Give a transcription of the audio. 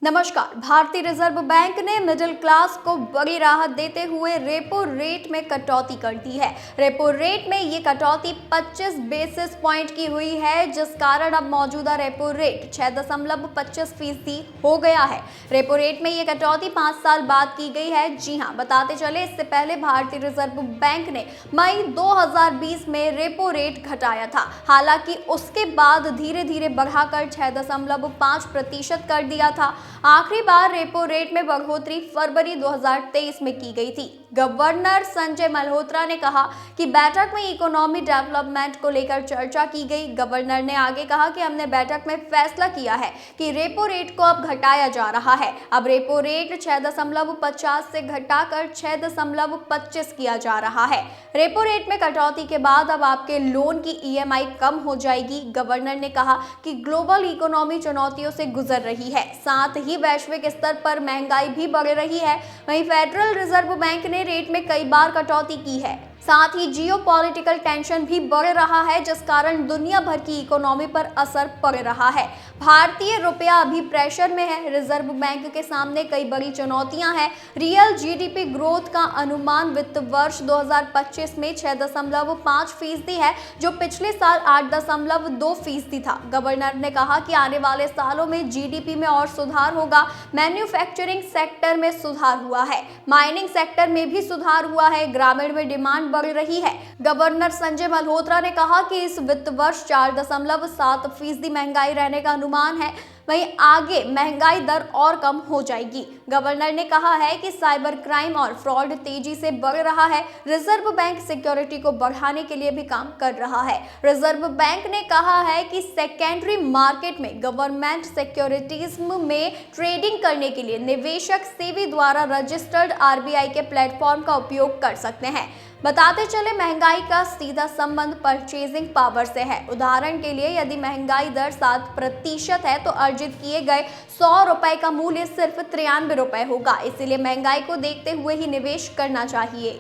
नमस्कार। भारतीय reserve bank ने मिडिल क्लास को बड़ी राहत देते हुए रेपो रेट में कटौती कर दी है। रेपो रेट में ये कटौती 25 बेसिस पॉइंट की हुई है, जिस कारण अब मौजूदा रेपो रेट 6.25% हो गया है। रेपो रेट में ये कटौती 5 साल बाद की गई है। जी हां, बताते चले, इससे पहले भारतीय रिजर्व बैंक ने मई 2020 में रेपो रेट घटाया था। हालांकि उसके बाद धीरे धीरे बढ़ाकर 6.5% कर दिया था। आखिरी बार रेपो रेट में बढ़ोतरी फरवरी 2023 में की गई थी। गवर्नर संजय मल्होत्रा ने कहा कि बैठक में इकोनॉमी डेवलपमेंट को लेकर चर्चा की गई। गवर्नर ने आगे कहा कि हमने बैठक में फैसला किया है कि रेपो रेट को अब घटाया जा रहा है। अब रेपो रेट 6.50 से घटाकर 6.25 किया जा रहा है। रेपो रेट में कटौती के बाद अब आपके लोन की EMI कम हो जाएगी। गवर्नर ने कहा कि ग्लोबल इकोनॉमी चुनौतियों से गुजर रही है, साथ ही वैश्विक स्तर पर महंगाई भी बढ़ रही है। वहीं फेडरल रिजर्व बैंक ने रेट में कई बार कटौती की है। साथ ही जियोपॉलिटिकल टेंशन भी बढ़ रहा है, जिस कारण दुनिया भर की इकोनॉमी पर असर पड़ रहा है। भारतीय रुपया अभी प्रेशर में है। रिजर्व बैंक के सामने कई बड़ी चुनौतियां हैं। रियल GDP ग्रोथ का अनुमान वित्त वर्ष 2025 में 6.5% है, जो पिछले साल 8.2% था। गवर्नर ने कहा कि आने वाले सालों में GDP में और सुधार होगा। मैन्युफैक्चरिंग सेक्टर में सुधार हुआ है, माइनिंग सेक्टर में भी सुधार हुआ है, ग्रामीण में डिमांड बढ़ रही है। गवर्नर संजय मल्होत्रा ने कहा कि इस वित्त वर्ष 4.7% महंगाई रहने का अनुमान है। वहीं आगे महंगाई दर और कम हो जाएगी। गवर्नर ने कहा है कि साइबर क्राइम और फ्रॉड तेजी से बढ़ रहा है। रिजर्व बैंक सिक्योरिटी को बढ़ाने के लिए भी काम कर रहा है। रिजर्व बैंक ने कहा है कि सेकेंडरी मार्केट में गवर्नमेंट सिक्योरिटीज में ट्रेडिंग करने के लिए निवेशक सेबी द्वारा रजिस्टर्ड RBI के प्लेटफॉर्म का उपयोग कर सकते हैं। बताते चले, महंगाई का सीधा संबंध परचेजिंग पावर से है। उदाहरण के लिए, यदि महंगाई दर 7% है तो अर्जित किए गए 100 रुपए का मूल्य सिर्फ 93 रुपए होगा। इसीलिए महंगाई को देखते हुए ही निवेश करना चाहिए।